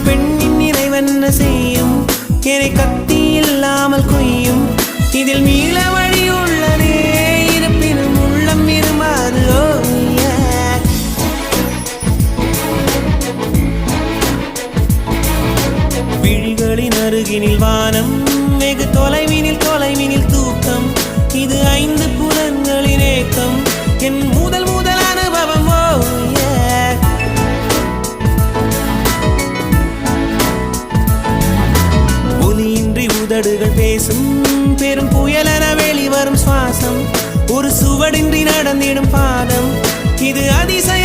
பெண்ணின் நிறைவென்ன செய்யும் என்னை கத்தி இல்லாமல் கொய்யும் இதில் மீள வழி உள்ளதே இருப்பினும் உள்ளம் விரும்பாது விழிகளின் அருகினில் வானம் வெகு தொலைவினில் தூக்கம் இது 5 புலன்களின் ஏக்கம் என் முதல் அனுபவம் ஒலியின்றி உதடுகள் பேசும் பெரும் புயலென வெளிவரும் சுவாசம் ஒரு சுவடின்றி நடந்திடும் பாதம் இது அதிசய